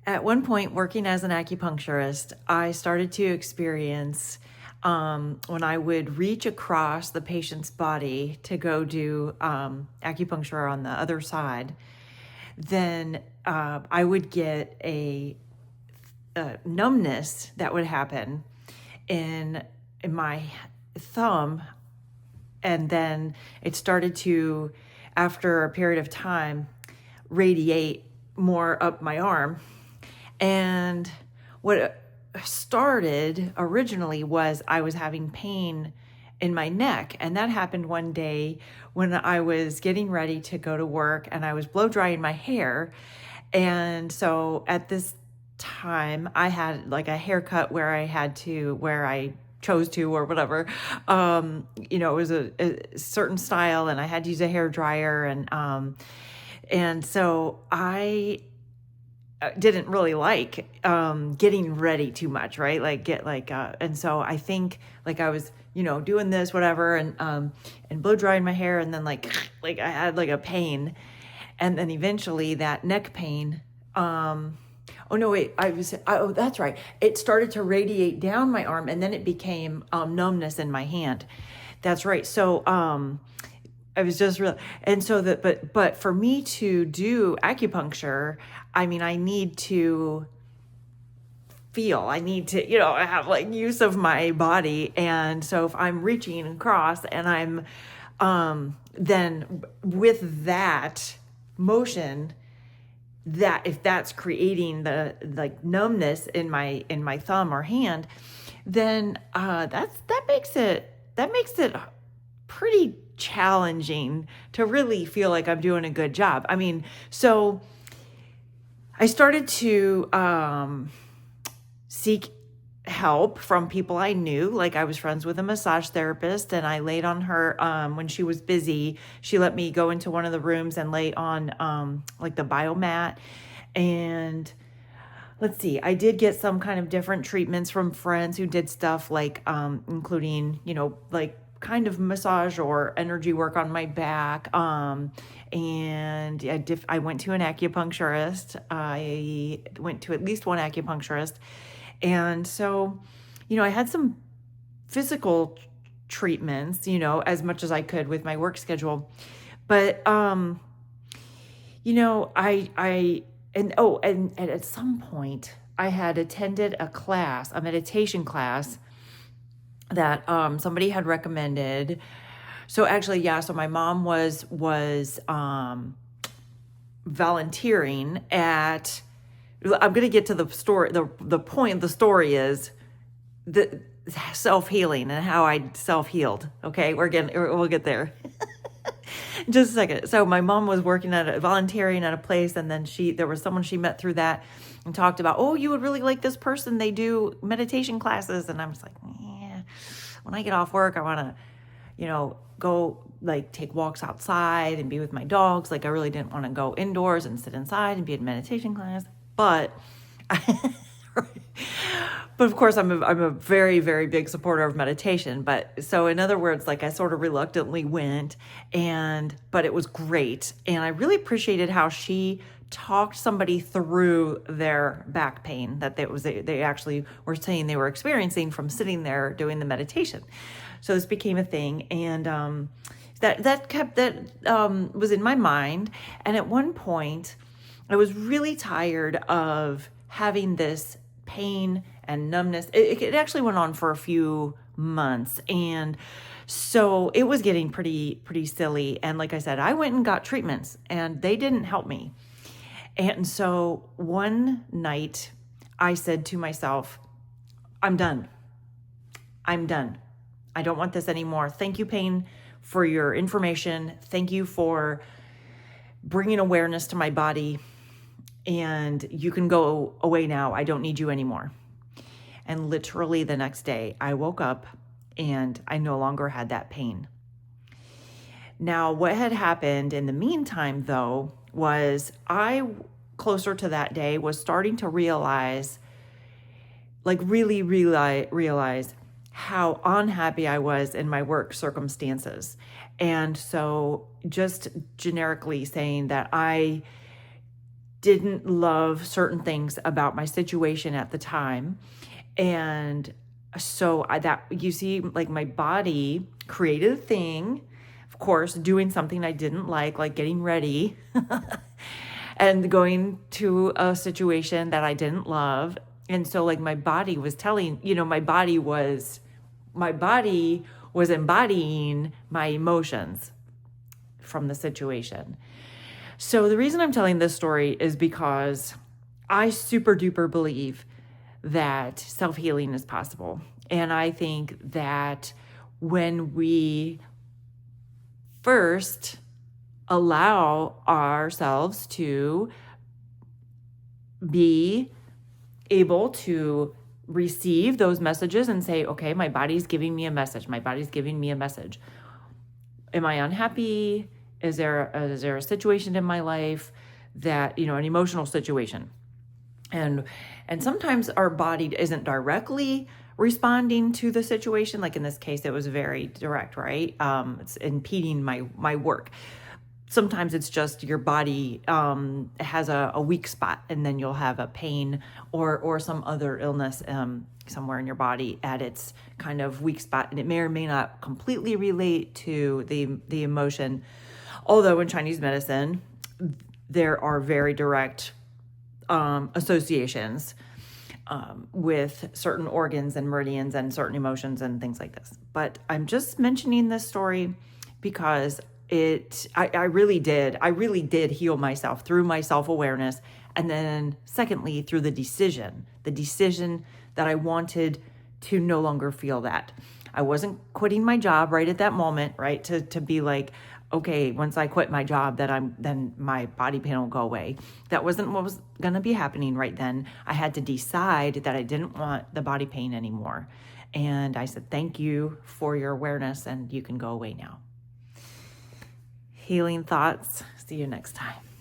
At one point, working as an acupuncturist, I started to experience when I would reach across the patient's body to go do acupuncture on the other side, then I would get a numbness that would happen in my thumb, and then it started to, after a period of time, radiate more up my arm. And what started originally was I was having pain in my neck. And that happened one day when I was getting ready to go to work and I was blow drying my hair. And so at this time, I had like a haircut where I chose to, or whatever. It was a certain style and I had to use a hair dryer. And so I didn't really like getting ready too much, right? And so I think like I was, doing this, whatever, and blow drying my hair, and then like I had like a pain, and then eventually that neck pain. Oh no, wait, that's right. It started to radiate down my arm, and then it became numbness in my hand. That's right. So I was just real, and so but for me to do acupuncture, I mean, I need to have like use of my body. And so if I'm reaching across and I'm, then with that motion, that if that's creating the like numbness in my thumb or hand, then that makes it pretty challenging to really feel like I'm doing a good job. I mean, so I started to seek help from people I knew. Like I was friends with a massage therapist, and I laid on her when she was busy. She let me go into one of the rooms and lay on like the biomat. And let's see, I did get some kind of different treatments from friends who did stuff like including, like kind of massage or energy work on my back. And I went to an acupuncturist. I went to at least one acupuncturist. And so, I had some physical treatments, as much as I could with my work schedule. But, and at some point I had attended a meditation class that somebody had recommended. So actually, yeah, so my mom was volunteering at, I'm going to get to the story. The point of the story is the self-healing and how I self-healed. Okay, we'll get there. Just a second. So my mom was volunteering at a place, and then there was someone she met through that and talked about, oh, you would really like this person. They do meditation classes. And I was like, yeah, when I get off work, I want to, go like take walks outside and be with my dogs. Like I really didn't want to go indoors and sit inside and be in meditation class. But, but of course, I'm a very, very big supporter of meditation. But so in other words, like I sort of reluctantly went, but it was great. And I really appreciated how she talked somebody through their back pain that they actually were saying they were experiencing from sitting there doing the meditation. So this became a thing. And, that was in my mind. And at one point, I was really tired of having this pain and numbness. It actually went on for a few months. And so it was getting pretty silly. And like I said, I went and got treatments and they didn't help me. And so one night I said to myself, I'm done. I don't want this anymore. Thank you, pain, for your information. Thank you for bringing awareness to my body. And you can go away now. I don't need you anymore. And literally the next day I woke up and I no longer had that pain. Now, what had happened in the meantime, though, was closer to that day, was starting to realize, like really realize how unhappy I was in my work circumstances. And so just generically saying that I didn't love certain things about my situation at the time. And so you see, like my body created a thing, of course, doing something I didn't like getting ready and going to a situation that I didn't love. And so like my body was telling, my body was embodying my emotions from the situation. So the reason I'm telling this story is because I super duper believe that self-healing is possible. And I think that when we first allow ourselves to be able to receive those messages and say, okay, my body's giving me a message. My body's giving me a message. Am I unhappy? Is there a situation in my life that, an emotional situation? And sometimes our body isn't directly responding to the situation. Like in this case, it was very direct, right? It's impeding my work. Sometimes it's just your body has a weak spot, and then you'll have a pain or some other illness somewhere in your body at its kind of weak spot, and it may or may not completely relate to the emotion. Although in Chinese medicine, there are very direct associations with certain organs and meridians and certain emotions and things like this. But I'm just mentioning this story because I really did heal myself through my self-awareness. And then secondly, through the decision that I wanted to no longer feel that. I wasn't quitting my job right at that moment, right? To be like, okay, once I quit my job, then my body pain will go away. That wasn't what was going to be happening right then. I had to decide that I didn't want the body pain anymore. And I said, thank you for your awareness, and you can go away now. Healing thoughts. See you next time.